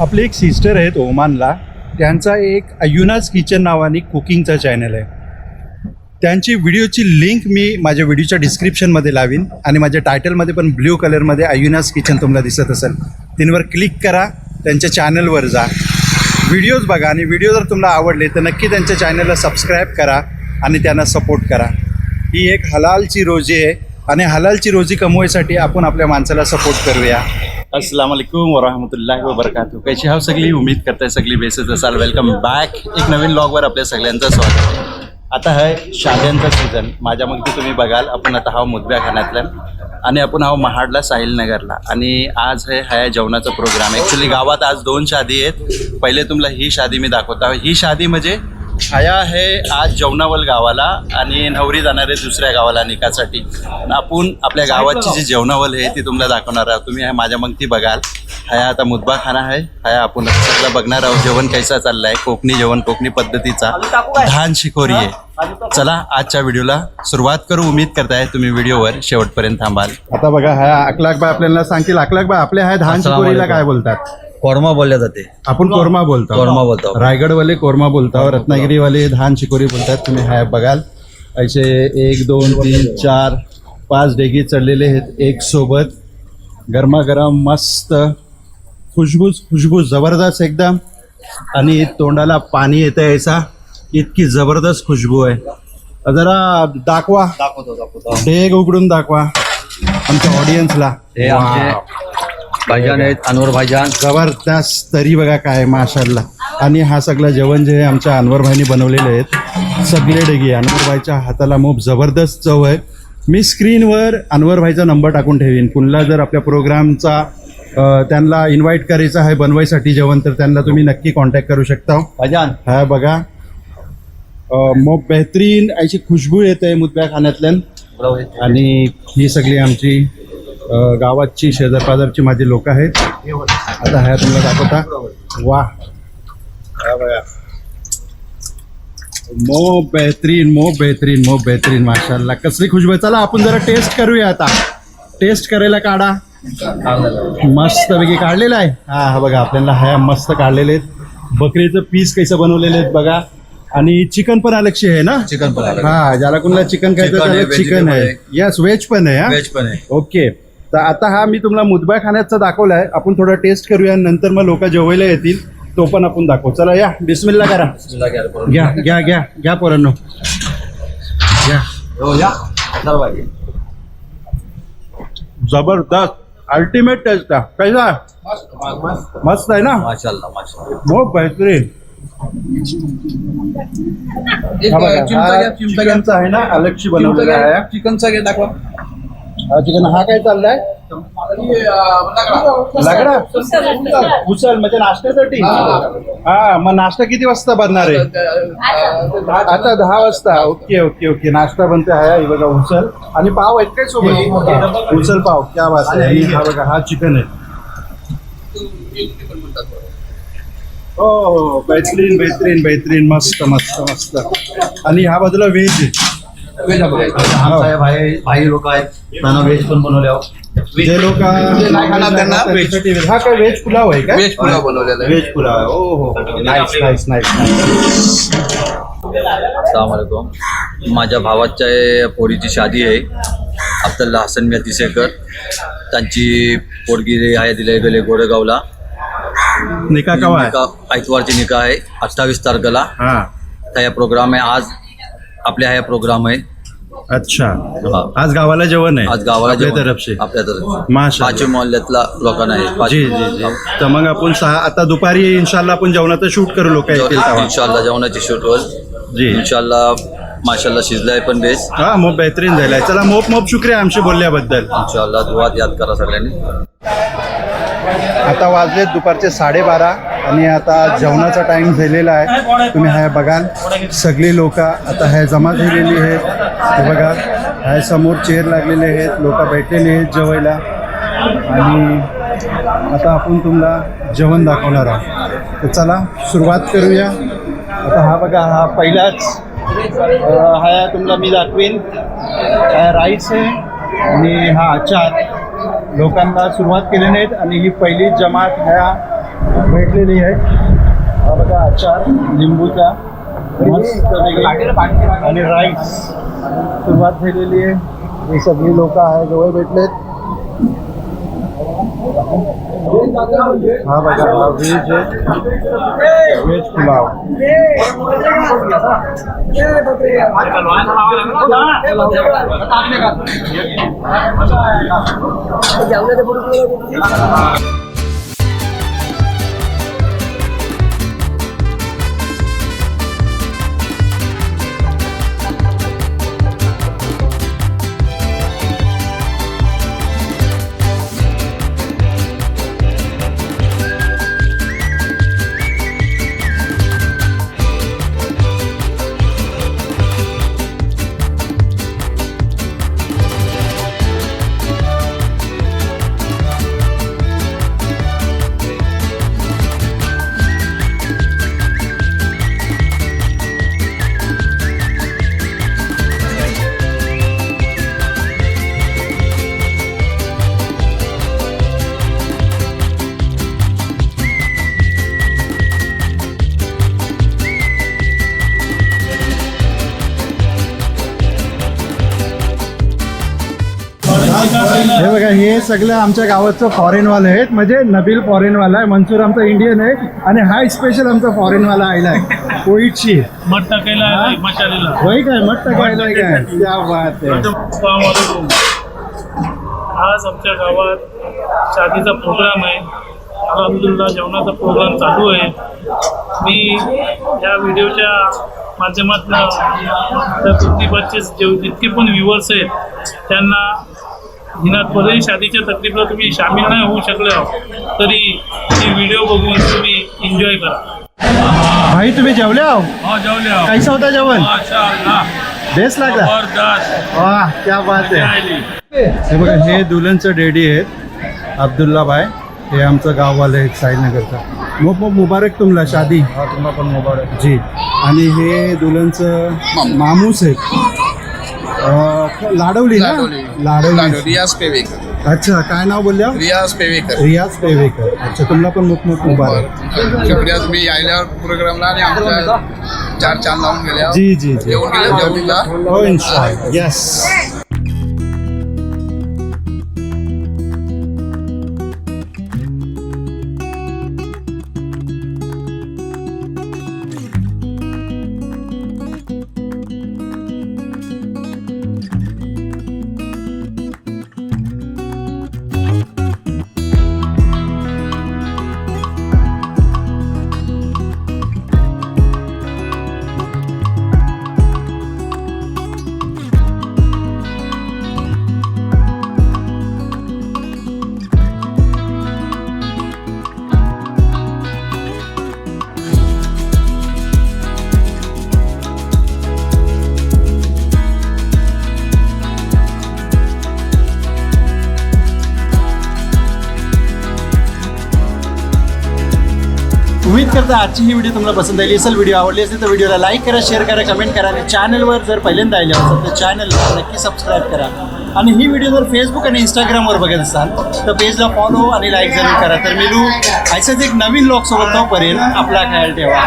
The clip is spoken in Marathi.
आपली एक सिस्टर आहेत ओमानला, त्यांचा एक अयुनाज किचन नावाने कुकिंगचा चॅनल आहे. त्यांची व्हिडिओची लिंक मी माझ्या व्हिडिओच्या डिस्क्रिप्शनमध्ये लावीन आणि माझ्या टायटलमध्ये पण ब्ल्यू कलरमध्ये अयुनाज किचन तुम्हाला दिसत असेल. तिनवर क्लिक करा, त्यांच्या चॅनलवर जा, व्हिडिओज बघा आणि व्हिडिओ जर तुम्हाला आवडले तर नक्की त्यांच्या चॅनलला सबस्क्राईब करा आणि त्यांना सपोर्ट करा. ही एक हलालची रोजी आहे आणि हलालची रोजी कमवायसाठी आपण आपल्या माणसाला सपोर्ट करूया. अस्सलाम वालेकुम वरहमतुल्लाहि वबरकातुहू. कशी आहात सगळी? उम्मीद करताय सगळी बेसच असाल. Welcome back. एक नवीन व्लॉगवर आपल्या सगळ्यांचं स्वागत आहे. आता आहे शाद्यांचा सीझन. माझ्या मग ते तुम्ही बघाल. आपण आता हा मुदब्या खाण्यातल्या आणि आपण हा महाडला साहिल नगरला आणि आज आहे जेवणाचा प्रोग्राम. ॲक्च्युली गावात आज 2 शादी आहेत. पहिले तुम्हाला ही शादी मी दाखवतो. ही शादी म्हणजे हाया आहे आज जेवणावल गावाला आणि नवरी जाणार आहे दुसऱ्या गावाला निकासाठी. आपण आपल्या गावाची जी जेवणावल आहे ती तुम्हाला दाखवणार आहोत. तुम्ही माझ्या मग ती बघाल. हाया आता मुदबा खाना आहे. हाया आपण सगळं बघणार आहोत. जेवण कैसा चाललं आहे, कोकणी जेवण, कोकणी पद्धतीचा धान शिकोरी आहे. चला आजच्या व्हिडिओला सुरुवात करू. उम्मीद करताय तुम्ही व्हिडिओवर शेवटपर्यंत थांबाल. आता बघा हाया अकलाकबा आपल्याला सांगतील. अकलाकबा आपल्या ह्या धान शिकोरीला काय बोलतात? कोरमा बोलल्या जाते. आपण कोरमा बोलतो. कोरमा बोलतो. रायगडवाले कोरमा बोलतो, रत्नागिरीवाले धान शिकोरी बोलतात. तुम्ही हाय बघाल. असे 1 2 3 4 5 डेगी चढलेले आहेत एक सोबत. गरमागरम मस्त खुशबू जबरदस्त एकदम आणि तोंडाला पाणी येतं ऐसा. इतकी जबरदस्त खुशबू आहे. जरा दाखवा, डेग उघडून दाखवा आमच्या ऑडियन्सला. हे आमचे भाईजान आहेत, अनवर भाईजान. जबरदस्त तरी बघा काय माशाल्लाह. आणि हा सगळं जेवण जे आहे आमच्या अनवर भाईने बनवलेले आहेत सगळे डेगी. अनवर भाईच्या हाताला खूप जबरदस्त चव आहे. मी स्क्रीनवर अनवर भाईचा नंबर टाकून ठेवीन. कुणाला जर आपल्या प्रोग्रामचा त्यांना इन्व्हाइट करायचं आहे बनवायसाठी जेवण तर त्यांना तुम्ही नक्की कॉन्टॅक्ट करू शकता. भाईजान हा बघा मग बेहतरीन अशी खुशबू येते मुदब्या खाण्यातल्या. आणि ही सगळी आमची गावाची शेजारपाजारची माझी लोक आहेत. आता ह्या तुम्हाला दाखवता. वा बघा मो बेहतरीन माशाल्लाह. कसली खुशबू. चला आपण जरा टेस्ट करूया. आता टेस्ट करायला काढा. मस्त पैकी काढलेला आहे. हा बघा आपल्याला ह्या मस्त काढलेले आहेत. बकरीचं पीस कसं बनवलेले आहेत बघा. आणि चिकन पण अलगशी आहे ना? चिकन पण आहे. हा ज्याला कुणाला चिकन खायचं त्याला चिकन आहे. यस व्हेज पण आहे. व्हेज पण आहे. ओके. तर आता हा मी तुम्हाला मुदबा खाण्याचा दाखवलाय. आपण थोडा टेस्ट करूया नंतर मग लोक जेवायला येतील तो पण आपण दाखवू. चला या बिस्मिल्ला करा. घ्या घ्या घ्या घ्या पोरांनो घ्या. जबरदस्त अल्टिमेट टेस्ट आहे. कैसा मस्त आहे ना? माशाल्लाह माशाल्लाह. बहुत बेहतरीन. चिकनचा आहे ना अलगशी बनवलेला आहे. चिकनचा घे दाखवा. चिकन हा काय चाललाय? लगडा उचल म्हणजे नाश्त्यासाठी. हा मग नाश्ता किती वाजता बनणार आहे? आता 10 वाजता. Okay okay okay. नाश्ता बनते आहे. हे बघा उचल आणि पाव आहेत काय सोबत? उचल पाव क्या बात आहे. आणि हा बघा हा चिकन आहे. हो बेहतरीन बेहतरीन बेहतरीन मस्त मस्त मस्त. आणि ह्या बाजूला व्हेज आहे. भाई लोक आहेत त्यांना व्हेज पण बनवले. जे लोक नाही खाणार त्यांना हा काय व्हेज पुलाव आहे का? व्हेज पुलाव बनवलेला आहे. व्हेज पुलाव आहे. ओ हो नाईस नाईस नाईस. अस्सलाम वालेकुम. माझ्या भावाच्या पोरीची शादी आहे. अब्दुल्ला हसन मियां तिसेकर. त्यांची पोरगी आहे दिले गेले गोरेगावला. निका कवा आहे? आयतवारची निका आहे 28 तारखेला. हा त्या प्रोग्राम आहे. आज आपल्या ह्या प्रोग्राम आहे. अच्छा. हा. आज गावाला जेवण आहे. आज गावाला आपल्या जेवण. तरफशी. आपल्या तरफ माशाल्लाह. 5 मोहल्ल्यातला लोकांना आहे. जी जी जी. तर मग आपण आता दुपारी इन्शाल्लाह आपण जेवणाचं शूट करू. लोक येतील तेव्हा. इन्शाल्लाह जेवणाची शूट होईल. जी इन्शाल्लाह माशाल्लाह शिजलाय पण बेस. हा मोप बेहतरीन झालाय. चला मोप शुक्रिया आमशी बोलल्याबद्दल. इन्शाल्लाह दुआत याद करा सगळ्यांनी. आता वाजलेत दुपारचे 12:30 आणि आता जेवणाचा टाईम झालेला आहे. तुम्ही ह्या बघाल सगळी लोक आता ह्या जमा झालेली आहेत. हे बघा ह्या समोर चेअर लागलेले आहेत. लोक बैठलेले आहेत जेवायला. आणि आता आपण तुम्हाला जेवण दाखवणार आहोत. तर चला सुरुवात करूया. आता हा बघा हा पहिलाच हा तुम्हाला मी दाखवीन. हा राईस आहे आणि हा अचार. लोकांना सुरुवात केली नाहीत आणि ही पहिली जमात ह्या भेटलेली आहे. हा बघा अचार लिंबूचा मस्तपैकी आणि राईस सुरुवात झालेली आहे. ही सगळी लोक आहे जवळ भेटलेत. हा बघा हा व्हेज आहे, व्हेज पुलाव. हे बघा हे सगळं आमच्या गावाचं फॉरेनवाले आहेत. म्हणजे नबील फॉरेनवाला आहे, मनसूर आमचा इंडियन आहे आणि हा स्पेशल आमचा फॉरेनवाला आयला आहे कोविडची. मठ टाकायला मशालीला होय काय मठ टाकायला काय? क्या बात आहे. अस्सलामुअलैकुम. आज आमच्या गावात शादीचा प्रोग्राम आहे. अल्हम्दुलिल्लाह जेवणाचा प्रोग्राम चालू आहे. मी या व्हिडिओच्या माध्यमातून त्या तकलीफाचे जितके पण व्ह्युअर्स आहेत त्यांना हिना कोणत्याही शादीच्या तकलीफला तुम्ही सामील नाही होऊ शकले तरी ही व्हिडिओ बघून तुम्ही एन्जॉय करा. भाई तुम्ही जेवले आहो? हो जेवले कैसा होता जेवण? माशाअल्लाह बेस्ट लागला. जबरदस्त. वाह क्या बात आहे. हे बघा हे दुल्हनचं डॅडी आहेत अब्दुल्ला भाई. हे आमचं गाववाले आहेत साईनगरचा. खूप मुबारक तुम्हाला शादी. हा तुम्हाला पण मुबारक. जी. आणि हे दुल्हनचं मामूस आहेत लाडवली ना? लाडवली. रियाज पेवेकर. अच्छा काय नाव बोलल्या? रियाज पेवेकर. रियाज पेवेकर. अच्छा तुम्हाला पण खूप मुबारक. शुक्रिया तुम्ही आयल्यावर प्रोग्रामला आणि आमच्या 4 चांद लावून गेल्या. जी जी जी. येऊन गेल्या जेवणीला. हो इन्शाअल्लाह. यस. उम्मीद करता आजची ही व्हिडिओ तुम्हाला पसंत आली असेल. व्हिडिओ आवडली असेल तर व्हिडिओला लाईक करा, शेअर करा, कमेंट करा आणि चॅनलवर जर पहिल्यांदा आले असेल तर चॅनलला नक्की सबस्क्राईब करा. आणि ही व्हिडिओ जर फेसबुक आणि इंस्टाग्रामवर बघत असाल तर पेजला फॉलो आणि लाईक जरूर करा. तर मिळू असाच एक नवीन ब्लॉग सोबत तोपर्यंत आपला ख्याल ठेवा.